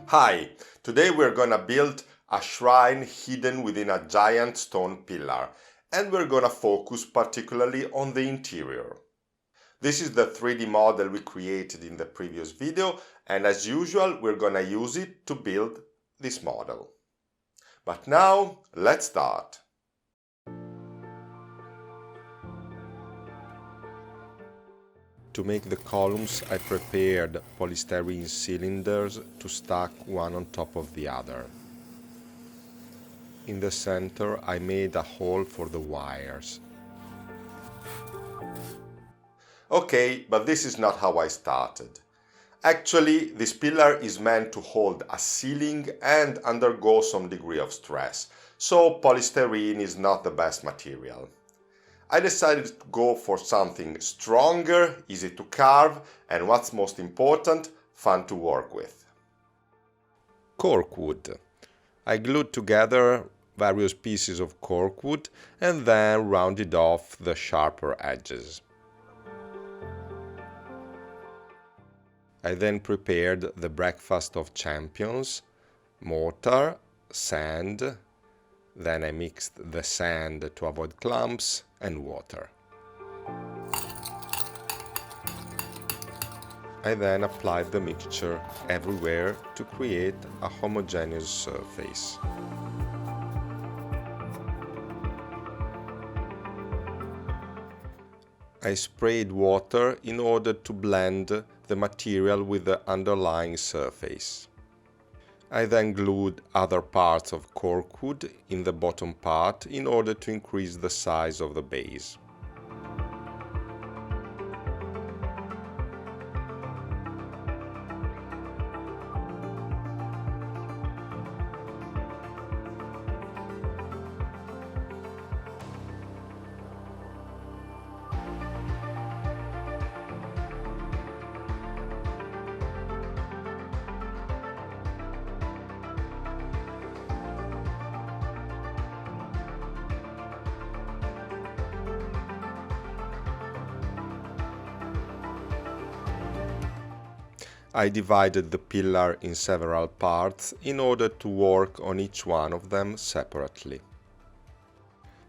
Hi, today we're gonna build a shrine hidden within a giant stone pillar, and we're gonna focus particularly on the interior. This is the 3D model we created in the previous video, and as usual we're gonna use it to build this model. But now, let's start. To make the columns, I prepared polystyrene cylinders to stack one on top of the other. In the center, I made a hole for the wires. Okay, but this is not how I started. Actually, this pillar is meant to hold a ceiling and undergo some degree of stress, so polystyrene is not the best material. I decided to go for something stronger, easy to carve, and what's most important, fun to work with. Corkwood. I glued together various pieces of corkwood and then rounded off the sharper edges. I then prepared the breakfast of champions, mortar, sand. Then I mixed the sand to avoid clumps and water. I then applied the mixture everywhere to create a homogeneous surface. I sprayed water in order to blend the material with the underlying surface. I then glued other parts of corkwood in the bottom part in order to increase the size of the base. I divided the pillar in several parts in order to work on each one of them separately.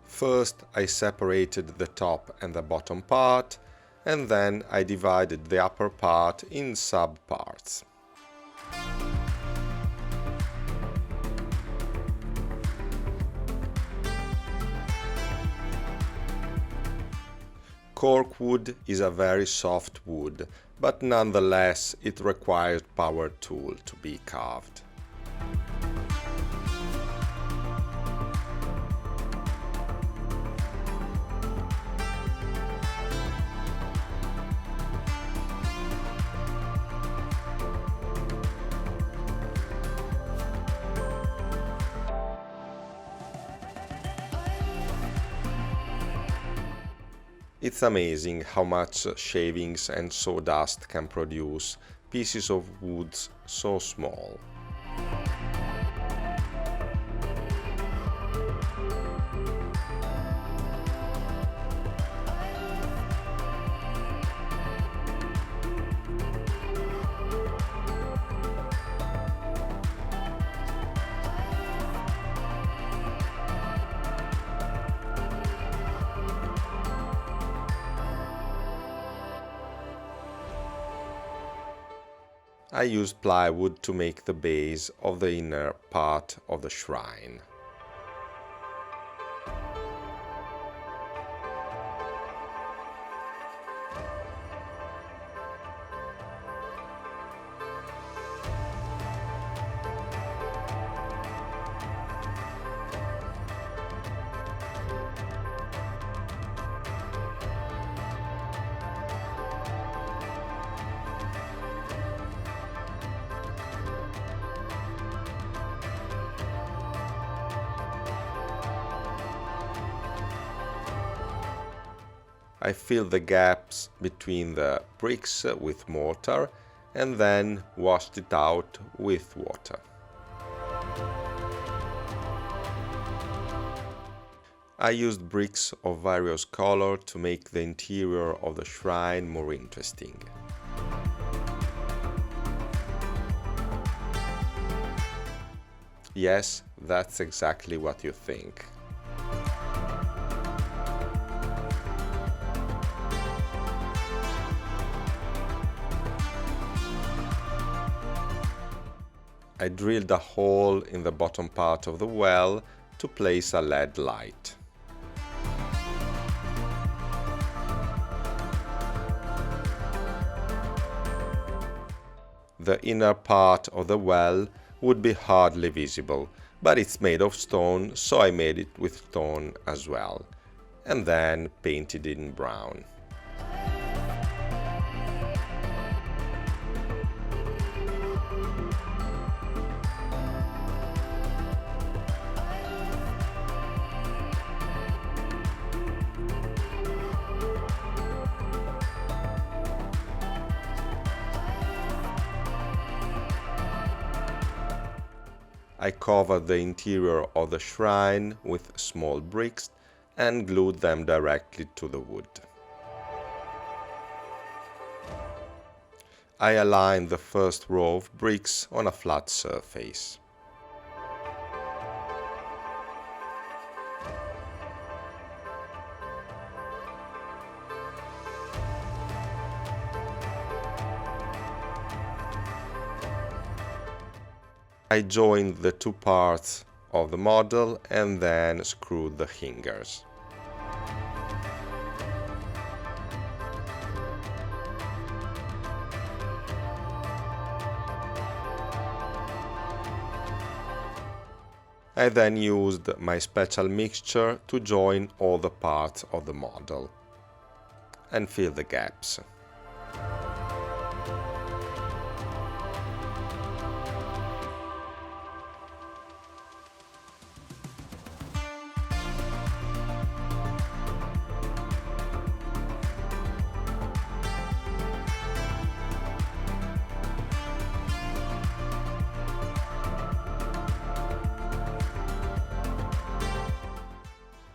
First, I separated the top and the bottom part, and then I divided the upper part in sub-parts. Corkwood is a very soft wood, but nonetheless it requires power tool to be carved. It's amazing how much shavings and sawdust can produce pieces of wood so small. I used plywood to make the base of the inner part of the shrine. I filled the gaps between the bricks with mortar and then washed it out with water. I used bricks of various colors to make the interior of the shrine more interesting. Yes, that's exactly what you think. I drilled a hole in the bottom part of the well to place a LED light. The inner part of the well would be hardly visible, but it's made of stone, so I made it with stone as well, and then painted it in brown. I covered the interior of the shrine with small bricks and glued them directly to the wood. I aligned the first row of bricks on a flat surface. I joined the two parts of the model and then screwed the hingers. I then used my special mixture to join all the parts of the model and fill the gaps.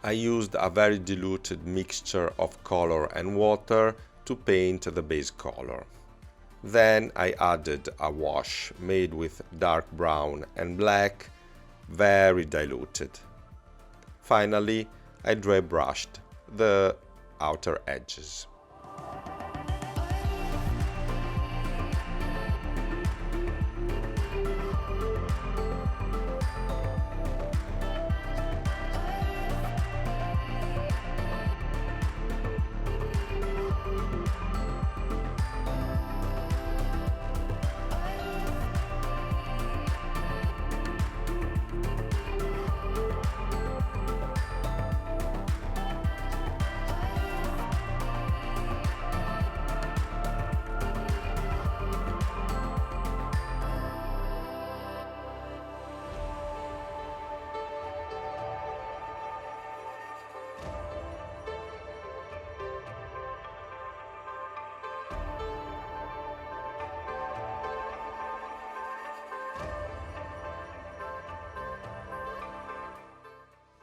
I used a very diluted mixture of color and water to paint the base color. Then I added a wash made with dark brown and black, very diluted. Finally, I dry brushed the outer edges.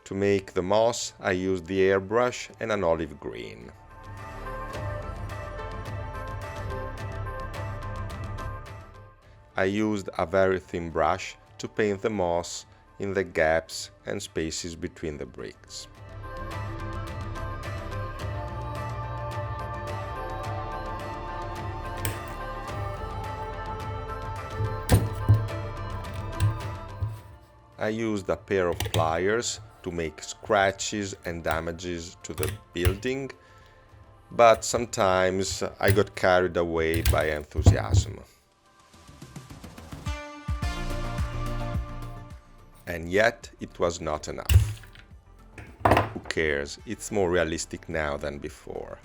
To make the moss, I used the airbrush and an olive green. I used a very thin brush to paint the moss in the gaps and spaces between the bricks. I used a pair of pliers to make scratches and damages to the building, but sometimes I got carried away by enthusiasm. And yet it was not enough. Who cares? It's more realistic now than before.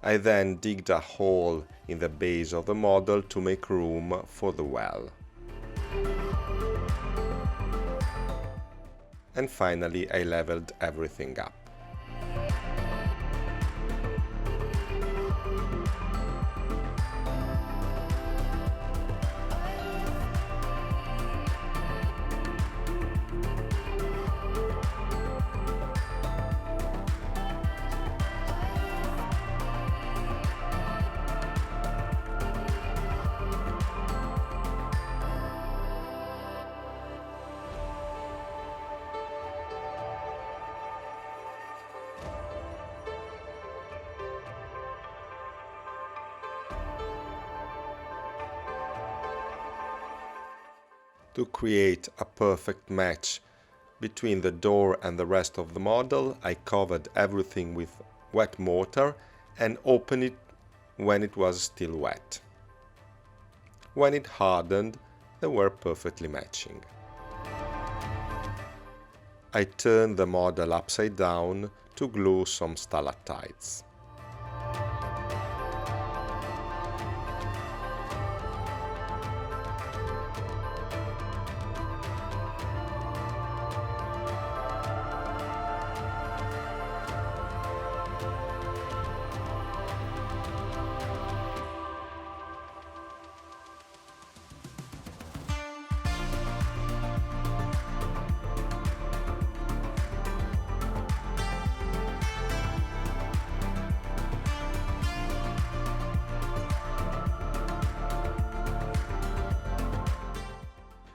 I then digged a hole in the base of the model to make room for the well. And finally I leveled everything up. To create a perfect match between the door and the rest of the model, I covered everything with wet mortar and opened it when it was still wet. When it hardened, they were perfectly matching. I turned the model upside down to glue some stalactites.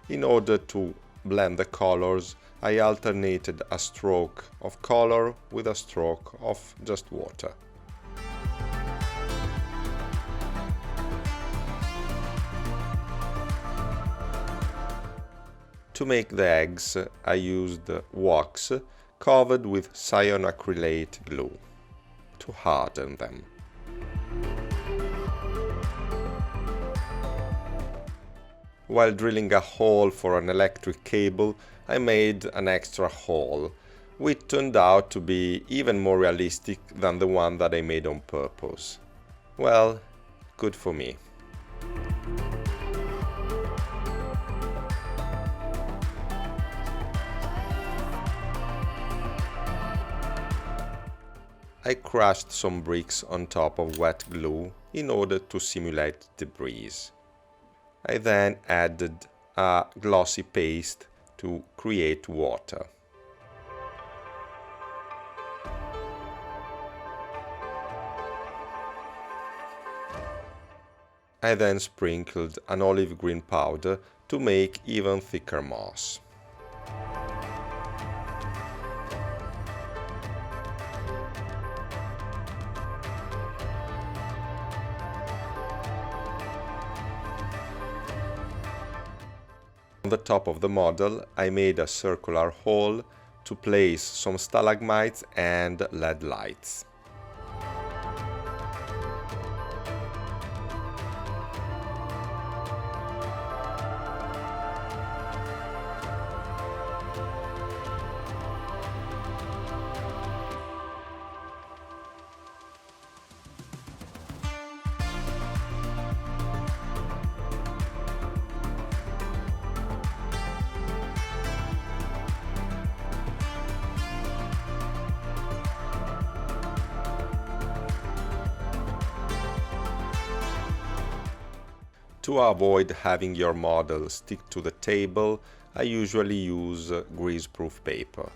In order to blend the colors, I alternated a stroke of color with a stroke of just water. To make the eggs, I used wax covered with cyanoacrylate glue to harden them. While drilling a hole for an electric cable, I made an extra hole, which turned out to be even more realistic than the one that I made on purpose. Well, good for me. I crushed some bricks on top of wet glue in order to simulate debris. I then added a glossy paste to create water. I then sprinkled an olive green powder to make even thicker moss. On the top of the model, I made a circular hole to place some stalagmites and LED lights. To avoid having your model stick to the table, I usually use greaseproof paper.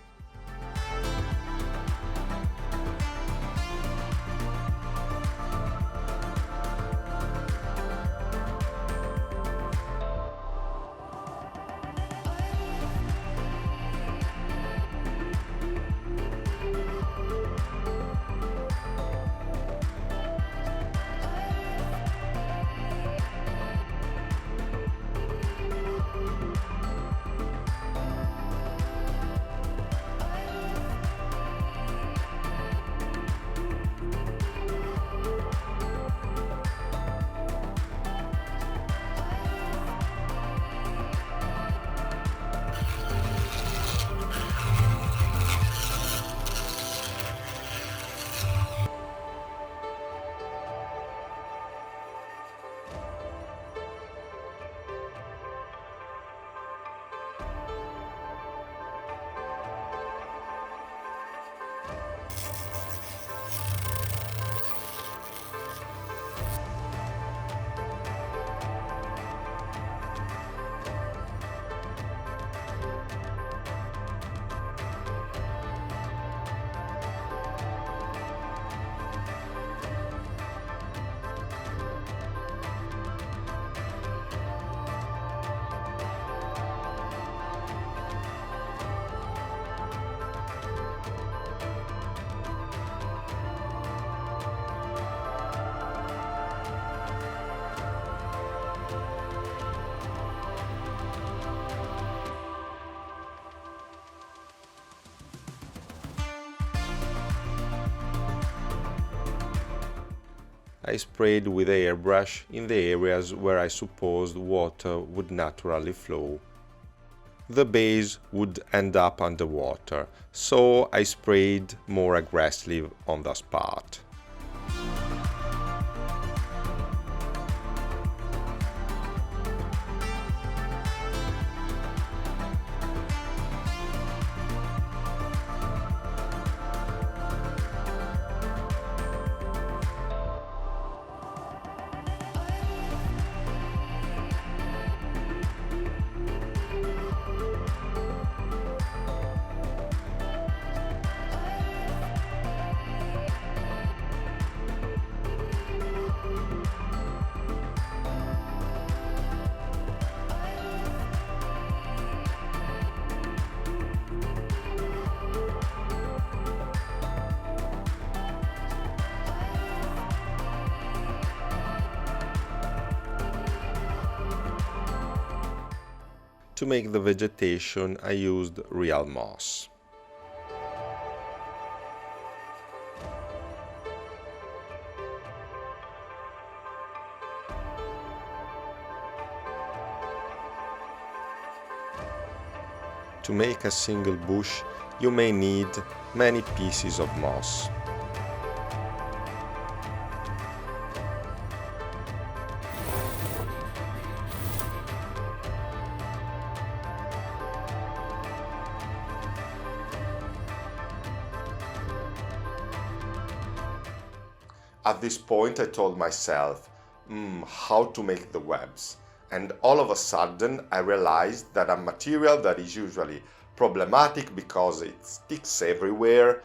I sprayed with a airbrush in the areas where I supposed water would naturally flow. The base would end up underwater, so I sprayed more aggressively on that part. To make the vegetation, I used real moss. To make a single bush, you may need many pieces of moss. At this point I told myself, how to make the webs. And all of a sudden I realized that a material that is usually problematic because it sticks everywhere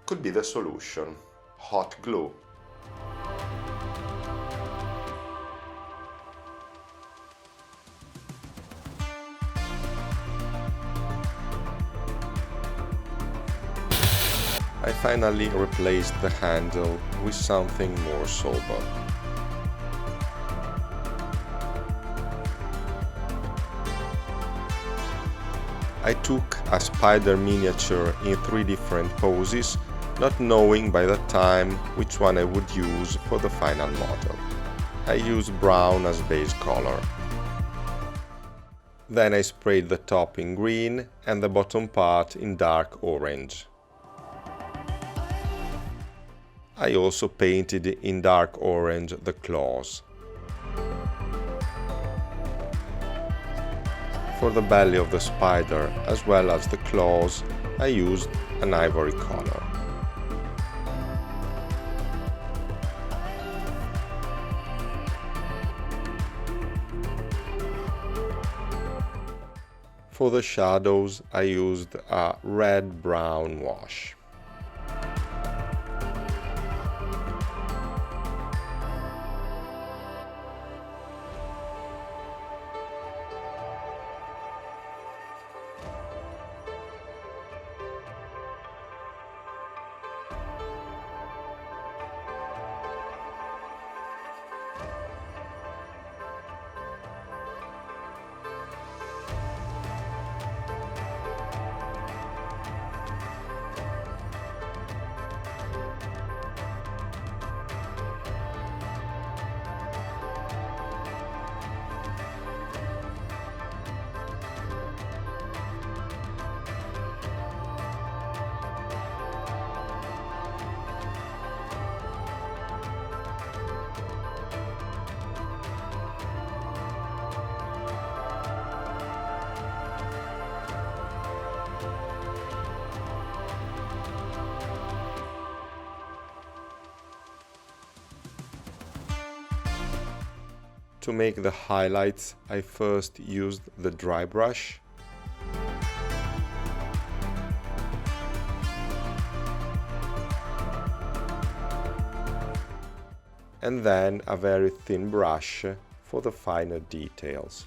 could be the solution: hot glue. I finally replaced the handle with something more sober. I took a spider miniature in 3 different poses, not knowing by that time which one I would use for the final model. I used brown as base color. Then I sprayed the top in green and the bottom part in dark orange. I also painted in dark orange the claws. For the belly of the spider, as well as the claws, I used an ivory color. For the shadows, I used a red-brown wash. To make the highlights, I first used the dry brush. And then a very thin brush for the finer details.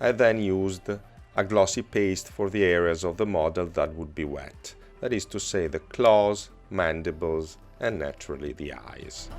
I then used a glossy paste for the areas of the model that would be wet, that is to say the claws, mandibles, and naturally the eyes.